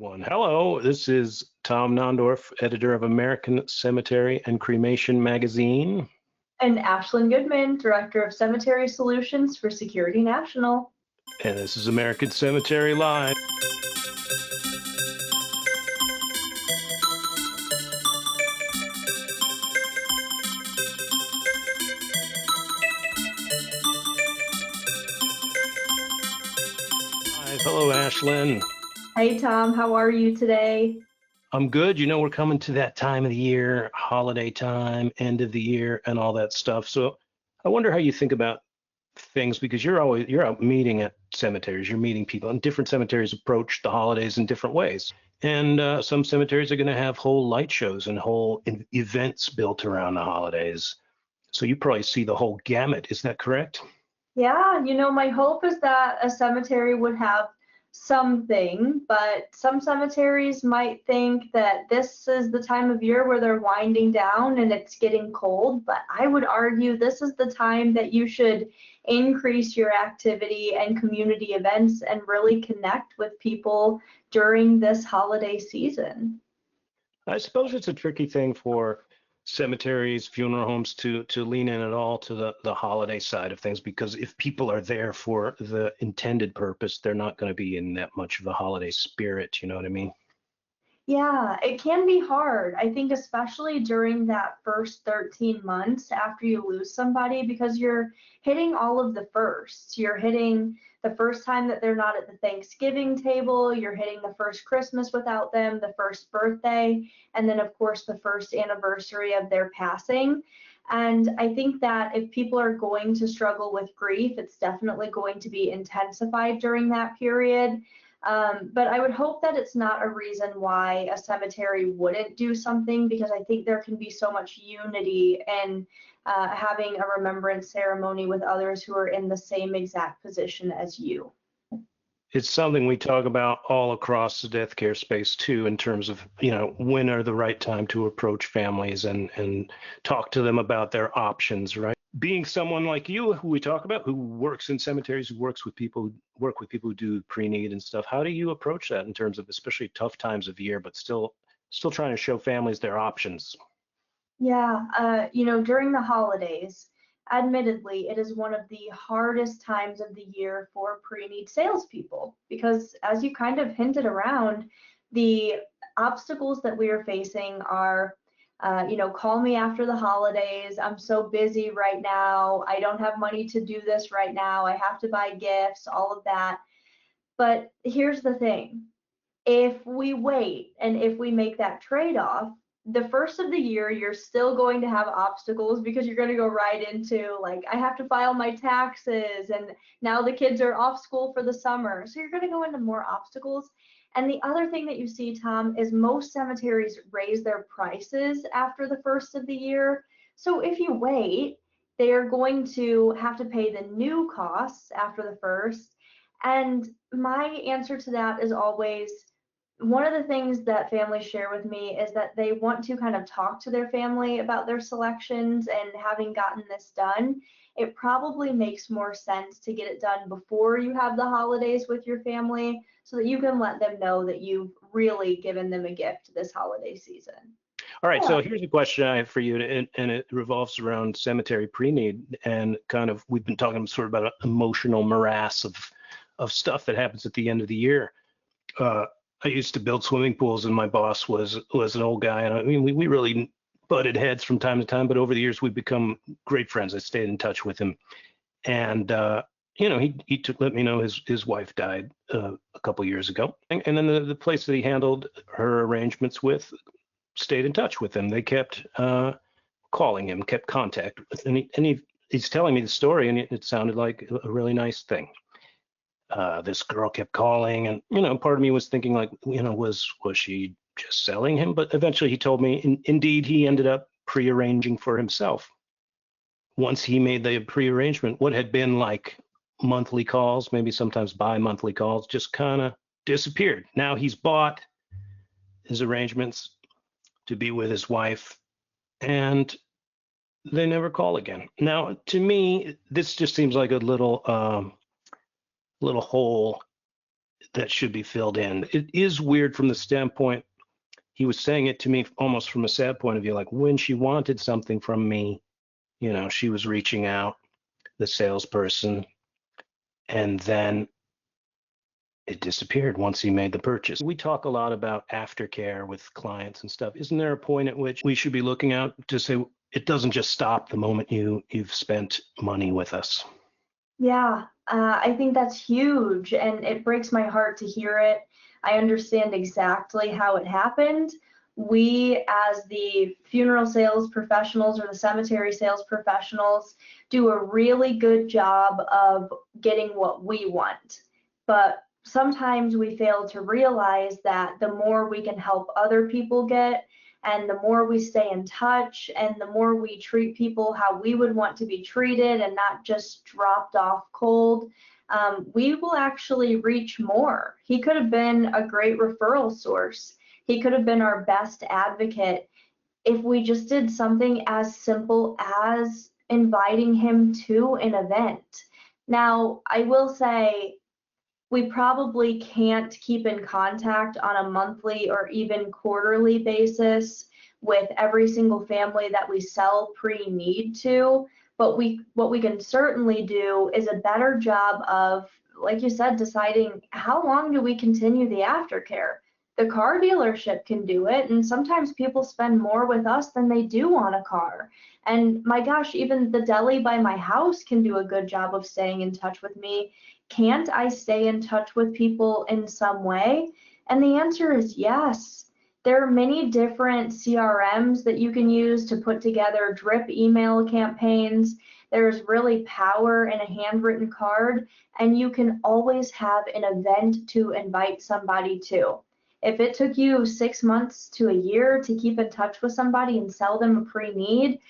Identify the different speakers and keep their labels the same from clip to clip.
Speaker 1: One. Hello, this is Tom Nondorf, editor of American Cemetery and Cremation magazine.
Speaker 2: And Ashlinn Goodman, Director of Cemetery Solutions for Security National.
Speaker 1: And this is American Cemetery Live. Hi, hello, Ashlinn.
Speaker 2: Hey, Tom, how are you today?
Speaker 1: I'm good. You know, we're coming to that time of the year, holiday time, end of the year, and all that stuff. So I wonder how you think about things, because you're out meeting at cemeteries, you're meeting people, and different cemeteries approach the holidays in different ways. And some cemeteries are going to have whole light shows and whole events built around the holidays. So you probably see the whole gamut. Is that correct?
Speaker 2: Yeah, my hope is that a cemetery would have something, but some cemeteries might think that this is the time of year where they're winding down and it's getting cold. But I would argue this is the time that you should increase your activity and community events and really connect with people during this holiday season.
Speaker 1: I suppose it's a tricky thing for cemeteries, funeral homes to lean in at all to the holiday side of things, because if people are there for the intended purpose, they're not going to be in that much of a holiday spirit. You know what I mean?
Speaker 2: Yeah, it can be hard. I think especially during that first 13 months after you lose somebody, because you're hitting all of the firsts. You're hitting the first time that they're not at the Thanksgiving table, you're hitting the first Christmas without them, the first birthday, and then of course the first anniversary of their passing. And I think that if people are going to struggle with grief, it's definitely going to be intensified during that period. But I would hope that it's not a reason why a cemetery wouldn't do something, because I think there can be so much unity in having a remembrance ceremony with others who are in the same exact position as you.
Speaker 1: It's something we talk about all across the death care space too, in terms of, when are the right time to approach families and talk to them about their options, right? Being someone like you, who we talk about, who works in cemeteries, who works with people, who do pre-need and stuff, how do you approach that in terms of especially tough times of year, but still trying to show families their options?
Speaker 2: Yeah, during the holidays, admittedly, it is one of the hardest times of the year for pre-need salespeople, because as you kind of hinted around, the obstacles that we are facing are, call me after the holidays. I'm so busy right now. I don't have money to do this right now. I have to buy gifts, all of that. But here's the thing. If we wait and if we make that trade-off, the first of the year, you're still going to have obstacles, because you're going to go right into, like, I have to file my taxes, and now the kids are off school for the summer. So you're going to go into more obstacles. And the other thing that you see, Tom, is most cemeteries raise their prices after the first of the year. So if you wait, they are going to have to pay the new costs after the first. And my answer to that is always, one of the things that families share with me is that they want to kind of talk to their family about their selections, and having gotten this done, it probably makes more sense to get it done before you have the holidays with your family, so that you can let them know that you've really given them a gift this holiday season.
Speaker 1: All right, so here's a question I have for you, and it revolves around cemetery pre-need, and kind of, we've been talking sort of about an emotional morass of stuff that happens at the end of the year. I used to build swimming pools, and my boss was an old guy, and I mean, we really butted heads from time to time, but over the years we've become great friends. I stayed in touch with him, and he let me know his wife died a couple years ago, and then the place that he handled her arrangements with stayed in touch with him. They kept calling him, kept contact, and he's telling me the story, and it sounded like a really nice thing. This girl kept calling, and part of me was thinking, like, was she just selling him? But eventually he told me, indeed, he ended up pre-arranging for himself. Once he made the pre-arrangement, what had been like monthly calls, maybe sometimes bi-monthly calls, just kind of disappeared. Now he's bought his arrangements to be with his wife, and they never call again. Now, to me, this just seems like a little hole that should be filled in. It is weird from the standpoint, he was saying it to me almost from a sad point of view, like when she wanted something from me, she was reaching out, the salesperson, and then it disappeared once he made the purchase. We talk a lot about aftercare with clients and stuff. Isn't there a point at which we should be looking out to say it doesn't just stop the moment you've spent money with us?
Speaker 2: Yeah, I think that's huge, and it breaks my heart to hear it. I understand exactly how it happened. We, as the funeral sales professionals or the cemetery sales professionals, do a really good job of getting what we want. But sometimes we fail to realize that the more we can help other people get, and the more we stay in touch and the more we treat people how we would want to be treated and not just dropped off cold, we will actually reach more. He could have been a great referral source. He could have been our best advocate if we just did something as simple as inviting him to an event. Now, I will say, we probably can't keep in contact on a monthly or even quarterly basis with every single family that we sell pre-need to, but what we can certainly do is a better job of, like you said, deciding how long do we continue the aftercare. The car dealership can do it, and sometimes people spend more with us than they do on a car. And my gosh, even the deli by my house can do a good job of staying in touch with me. Can't I stay in touch with people in some way? And the answer is yes. There are many different CRMs that you can use to put together drip email campaigns. There's really power in a handwritten card, and you can always have an event to invite somebody to. If it took you 6 months to a year to keep in touch with somebody and sell them a pre-need,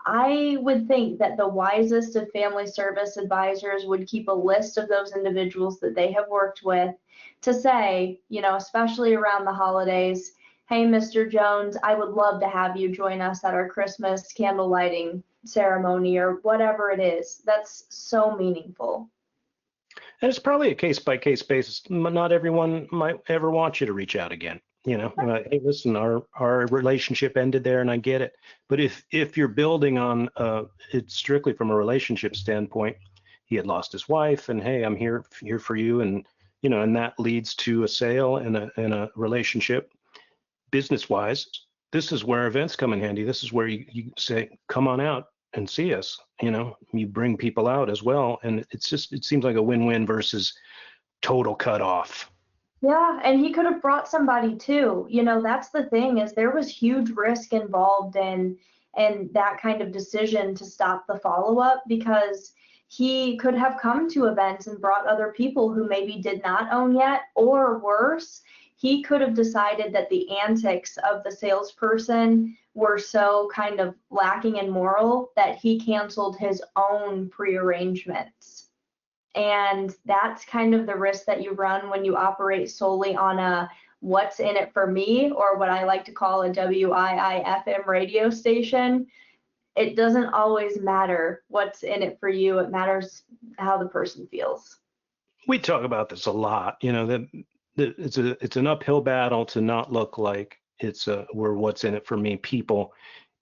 Speaker 2: I would think that the wisest of family service advisors would keep a list of those individuals that they have worked with to say, especially around the holidays, hey, Mr. Jones, I would love to have you join us at our Christmas candle lighting ceremony or whatever it is. That's so meaningful.
Speaker 1: And it's probably a case by case basis. Not everyone might ever want you to reach out again. Hey, listen, our relationship ended there, and I get it. But if you're building on it strictly from a relationship standpoint, he had lost his wife, and hey, I'm here for you, and and that leads to a sale and a relationship. Business wise, this is where events come in handy. This is where you say, come on out and see us. You bring people out as well, and it seems like a win-win versus total cut off.
Speaker 2: Yeah, and he could have brought somebody too. That's the thing, is there was huge risk involved in that kind of decision to stop the follow-up, because he could have come to events and brought other people who maybe did not own yet, or worse, he could have decided that the antics of the salesperson were so kind of lacking in moral that he canceled his own pre-arrangements. And that's kind of the risk that you run when you operate solely on a what's in it for me, or what I like to call a WIIFM radio station. It doesn't always matter what's in it for you. It matters how the person feels.
Speaker 1: We talk about this a lot, that it's an uphill battle to not look like we're what's in it for me people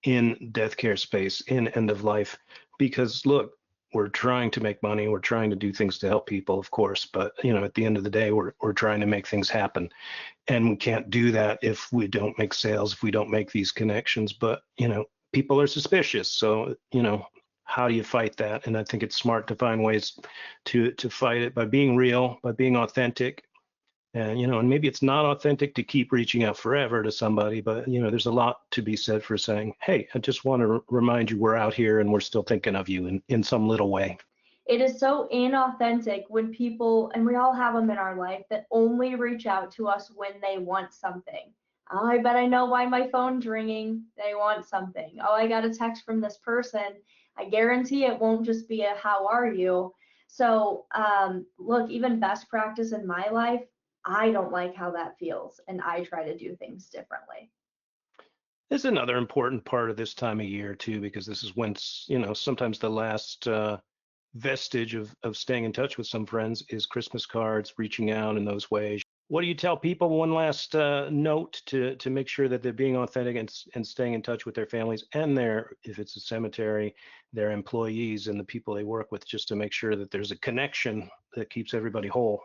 Speaker 1: in death care space, in end of life, because look, we're trying to make money. We're trying to do things to help people, of course, but at the end of the day, we're trying to make things happen, and we can't do that if we don't make sales, if we don't make these connections. But people are suspicious, so how do you fight that? And I think it's smart to find ways to fight it by being real, by being authentic. And and maybe it's not authentic to keep reaching out forever to somebody, but there's a lot to be said for saying, hey, I just want to remind you we're out here and we're still thinking of you in some little way.
Speaker 2: It is so inauthentic when people, and we all have them in our life, that only reach out to us when they want something. Oh, I bet I know why my phone's ringing. They want something. Oh, I got a text from this person. I guarantee it won't just be a how are you. So look, even best practice in my life, I don't like how that feels, and I try to do things differently.
Speaker 1: There's another important part of this time of year too, because this is when sometimes the last vestige of staying in touch with some friends is Christmas cards, reaching out in those ways. What do you tell people? One last note to make sure that they're being authentic and staying in touch with their families and if it's a cemetery, their employees and the people they work with, just to make sure that there's a connection that keeps everybody whole.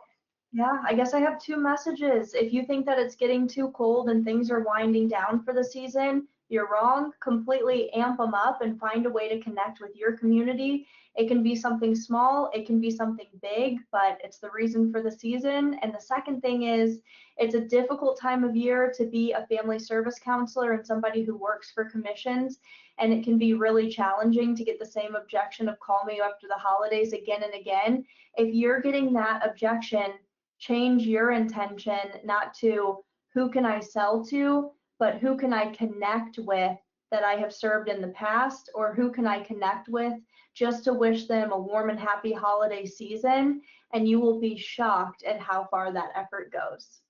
Speaker 2: Yeah, I guess I have two messages. If you think that it's getting too cold and things are winding down for the season, you're wrong. Completely amp them up and find a way to connect with your community. It can be something small, it can be something big, but it's the reason for the season. And the second thing is, it's a difficult time of year to be a family service counselor and somebody who works for commissions. And it can be really challenging to get the same objection of call me after the holidays again and again. If you're getting that objection, change your intention not to who can I sell to, but who can I connect with that I have served in the past, or who can I connect with just to wish them a warm and happy holiday season, and you will be shocked at how far that effort goes.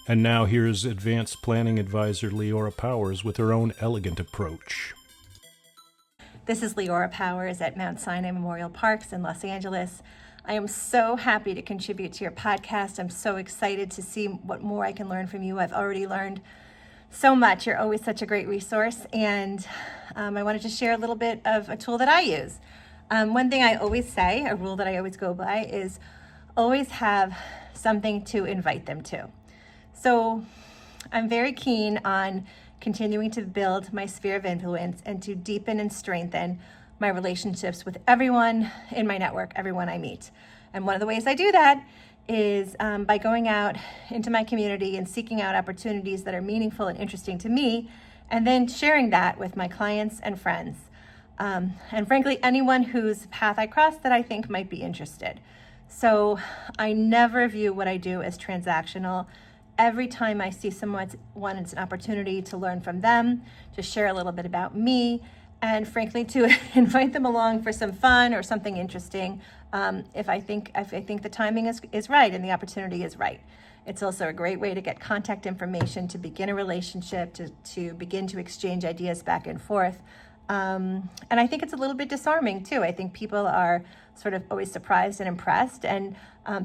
Speaker 3: And now here's Advanced Planning Advisor Liora Powers with her own elegant approach.
Speaker 4: This is Liora Powers at Mount Sinai Memorial Parks in Los Angeles. I am so happy to contribute to your podcast. I'm so excited to see what more I can learn from you. I've already learned so much. You're always such a great resource. And I wanted to share a little bit of a tool that I use. One thing I always say, a rule that I always go by, is always have something to invite them to. So I'm very keen on continuing to build my sphere of influence and to deepen and strengthen my relationships with everyone in my network, everyone I meet. And one of the ways I do that is by going out into my community and seeking out opportunities that are meaningful and interesting to me, and then sharing that with my clients and friends. And frankly, anyone whose path I cross that I think might be interested. So I never view what I do as transactional. Every time I see someone, it's an opportunity to learn from them, to share a little bit about me, and frankly, to invite them along for some fun or something interesting, if I think the timing is right and the opportunity is right. It's also a great way to get contact information, to begin a relationship, to begin to exchange ideas back and forth. And I think it's a little bit disarming too. I think people are sort of always surprised and impressed, and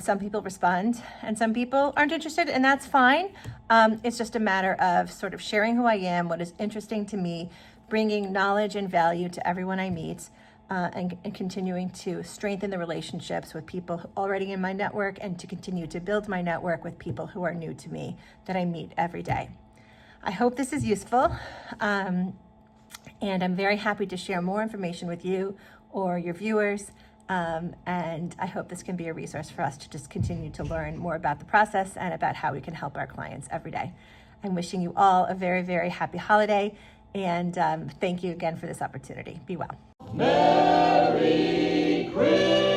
Speaker 4: some people respond and some people aren't interested, and that's fine. It's just a matter of sort of sharing who I am, what is interesting to me, bringing knowledge and value to everyone I meet, and continuing to strengthen the relationships with people already in my network, and to continue to build my network with people who are new to me that I meet every day. I hope this is useful, and I'm very happy to share more information with you or your viewers, and I hope this can be a resource for us to just continue to learn more about the process and about how we can help our clients every day. I'm wishing you all a very, very happy holiday. And thank you again for this opportunity. Be well.
Speaker 5: Merry Christmas.